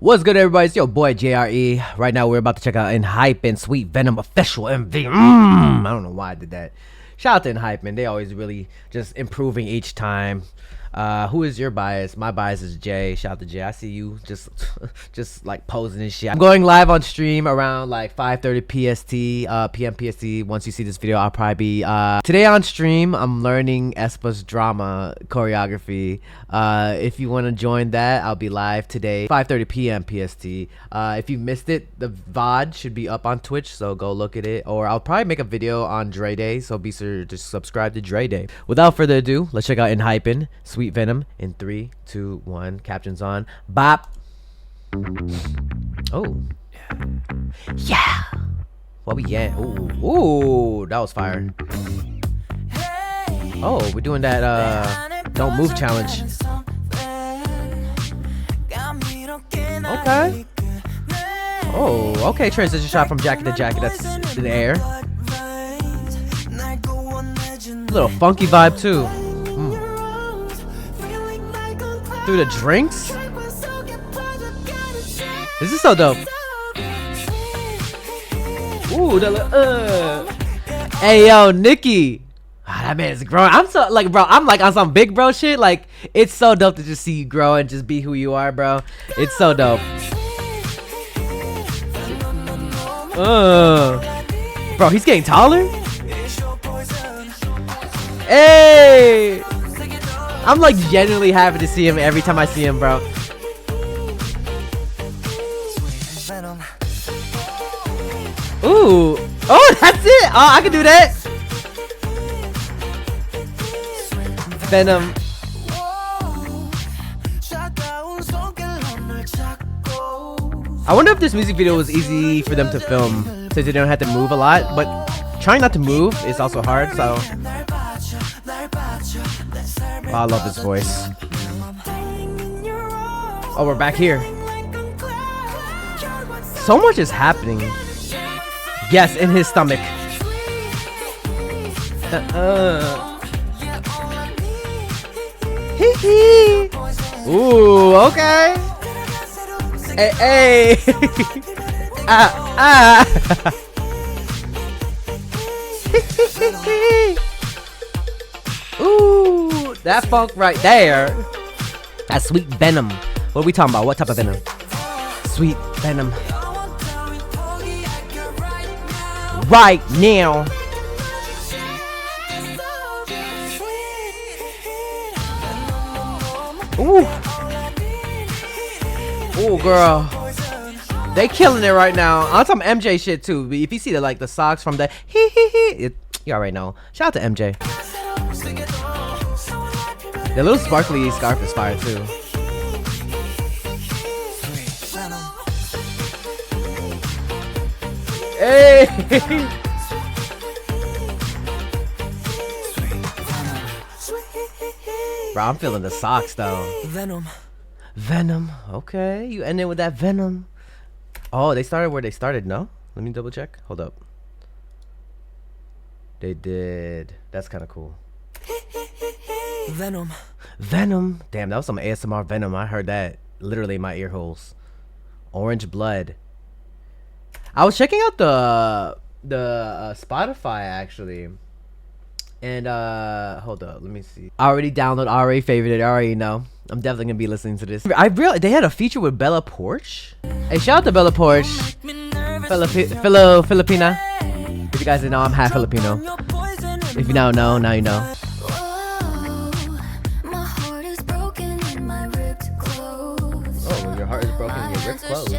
What's good, everybody? It's your boy JRE. Right now, we're about to check out ENHYPEN Sweet Venom official MV. I don't know why I did that. Shout out to ENHYPEN. They always really just improving each time. Who is your bias? My bias is Jay. Shout out to Jay. I see you just like posing and shit. I'm going live on stream around like 5:30 PM PST. Once you see this video, I'll probably be today on stream. I'm learning Aespa's drama choreography. If you want to join that, I'll be live today 5:30 PM PST. If you missed it, the VOD should be up on Twitch, so go look at it. Or I'll probably make a video on Dre Day, so be sure to subscribe to Dre Day. Without further ado, let's check out ENHYPEN Sweet Venom in 3, 2, 1. Captions on. Bop. Oh. Yeah. What we get? Ooh, that was fire. Oh, we're doing that don't move challenge. Okay. Oh, okay. Transition shot from jacket to jacket. That's in the air. Little funky vibe too. Through the drinks? This is so dope. Ooh, Hey yo, Nikki. That man is growing. I'm so like, bro, I'm like on some big bro shit. Like, it's so dope to just see you grow and just be who you are, bro. It's so dope. Bro, he's getting taller. Hey, I'm like genuinely happy to see him every time I see him, bro. Ooh, oh, that's it. Oh, I can do that. Venom. I wonder if this music video was easy for them to film since they don't have to move a lot, but trying not to move is also hard, so. Oh, I love this voice. Oh, we're back here. So much is happening. Yes, in his stomach. Ooh, okay. Hey, hey. Ooh, that funk right there. That's sweet venom. What are we talking about? What type of venom? Sweet venom. Right now. Ooh. Ooh, girl. They killing it right now. I'm talking MJ shit too. But if you see the socks from the you already know. Shout out to MJ. The little sparkly scarf is fire too. Hey. Bro, I'm feeling the socks though. Venom. Okay, you ended with that venom. Oh, they started where they started. No, let me double check. Hold up. They did. That's kind of cool. Venom. Damn, that was some ASMR Venom. I heard that literally in my ear holes. Orange blood. I was checking out the Spotify actually, and hold up, let me see. I already downloaded, I already favorited it, I already know. I'm definitely gonna be listening to this. I realized they had a feature with Bella Poarch. Hey, shout out to Bella Poarch, Filipina. If you guys didn't know, I'm half Filipino. If you now know, now you know. Oh, your heart is broken and your ribs closed.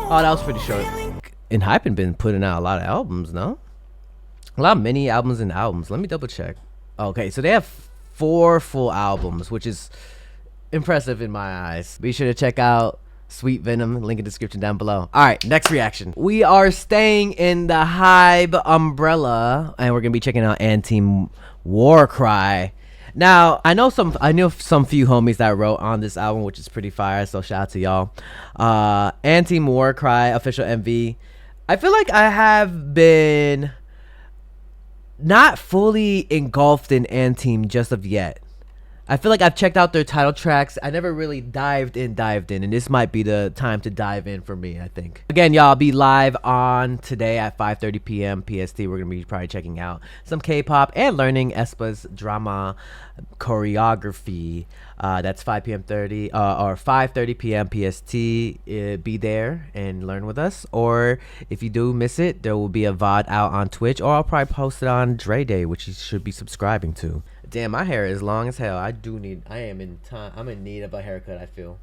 Oh, that was pretty short. ENHYPEN been putting out a lot of albums, no? A lot of mini albums and albums. Let me double check. Okay, so they have 4 full albums, which is impressive in my eyes. Be sure to check out Sweet Venom, link in the description down below. All right, next reaction. We are staying in the Hype umbrella, and we're gonna be checking out Anti War Cry. Now, I know some few homies that wrote on this album, which is pretty fire, so shout out to y'all. Anti War Cry official MV. I feel like I have been not fully engulfed in Anteam just of yet. I feel like I've checked out their title tracks. I never really dived in, and this might be the time to dive in for me, I think. Again, y'all, I'll be live on today at 5:30 p.m. PST. We're going to be probably checking out some K-pop and learning aespa's drama choreography. That's 5 p.m. 30 or 5:30 p.m. PST. Be there and learn with us. Or if you do miss it, there will be a VOD out on Twitch, or I'll probably post it on Dre Day, which you should be subscribing to. Damn, my hair is long as hell. I'm in need of a haircut, I feel.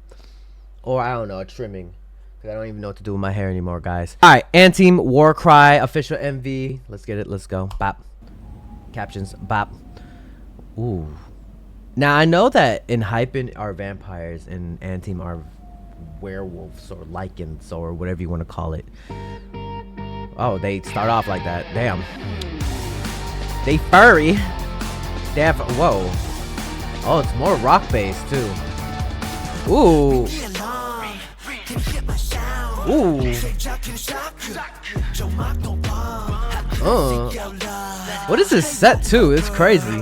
Or, I don't know, a trimming. Because I don't even know what to do with my hair anymore, guys. Alright, Anteam, War Cry, official MV. Let's get it, let's go. Bop. Captions, bop. Ooh. Now, I know that ENHYPEN are vampires and Anteam are werewolves or lichens or whatever you want to call it. Oh, they start off like that. Damn. They furry. They have, whoa. Oh, it's more rock based too. Ooh. Ooh. What is this set too? It's crazy.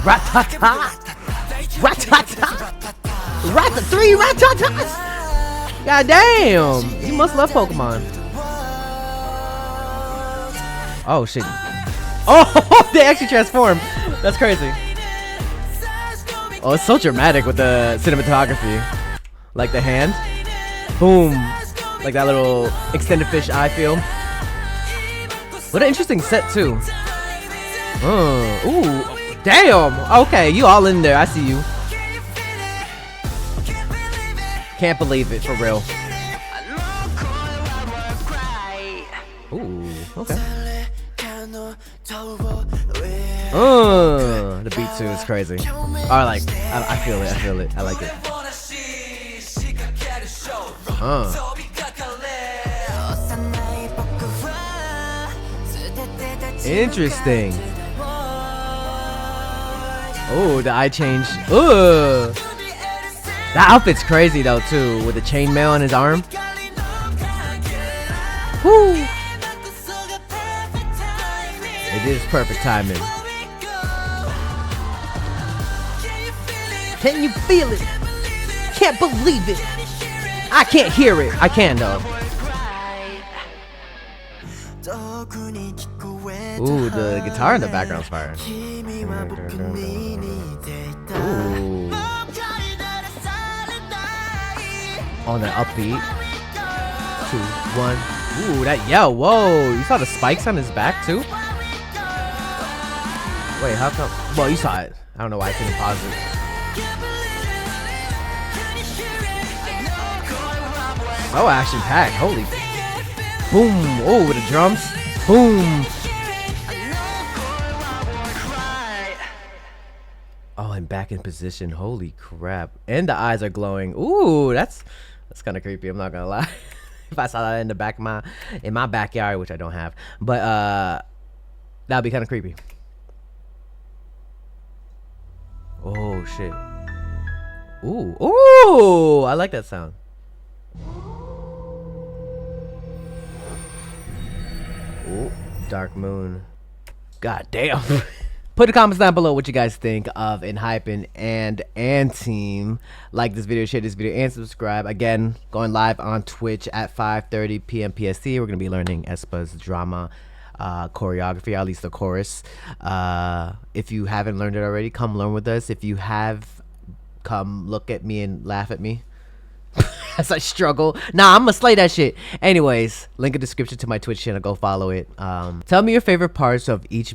Ratata. Ratata. Ratata. 3 ratatas. God damn. You must love Pokemon. Oh shit. Oh, they actually transform. That's crazy. Oh, it's so dramatic with the cinematography. Like the hand. Boom. Like that little extended fish eye feel. What an interesting set too. Ooh. Damn. Okay, you all in there. I see you. Can't believe it, for real. Ooh. Okay. The beat too is crazy. I feel it. I feel it. I like it. Interesting. Oh, the eye change. Ooh. That outfit's crazy though too, with the chainmail on his arm. Woo. It is perfect timing. Can you feel it? Can't believe it. I can't hear it. I can though. Ooh, the guitar in the background's fire. Ooh. On the upbeat. 2, 1. Ooh, that yell. Whoa. You saw the spikes on his back too? Wait, how come? Well, you saw it. I don't know why I couldn't pause it. So action packed. Holy. Boom. Oh, with the drums. Boom. Oh, and back in position. Holy crap. And the eyes are glowing. Ooh, that's kind of creepy. I'm not gonna lie. If I saw that in the back of my backyard, which I don't have, but that'd be kind of creepy. Oh shit. Ooh. Ooh, I like that sound. Ooh, Dark Moon. God damn. Put the comments down below what you guys think of ENHYPEN and Anteam. Like this video, share this video, and subscribe. Again, going live on Twitch at 5:30 p.m. PST. We're going to be learning aespa's drama choreography, or at least the chorus. If you haven't learned it already, come learn with us. If you have, come look at me and laugh at me as I struggle. Nah, I'm gonna slay that shit. Anyways, link in the description to my Twitch channel. Go follow it. Tell me your favorite parts of each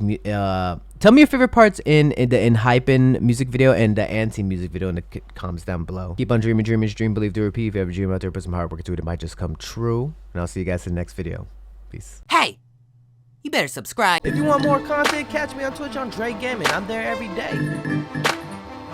tell me your favorite parts in the ENHYPEN music video and the Anteam music video in the comments down below. Keep on dreaming, dreamers, dream, believe, do, repeat. If you have a dream out there, put some hard work into it. It might just come true. And I'll see you guys in the next video. Peace. Hey, you better subscribe. If you want more content, catch me on Twitch on JREAMERS. I'm there every day.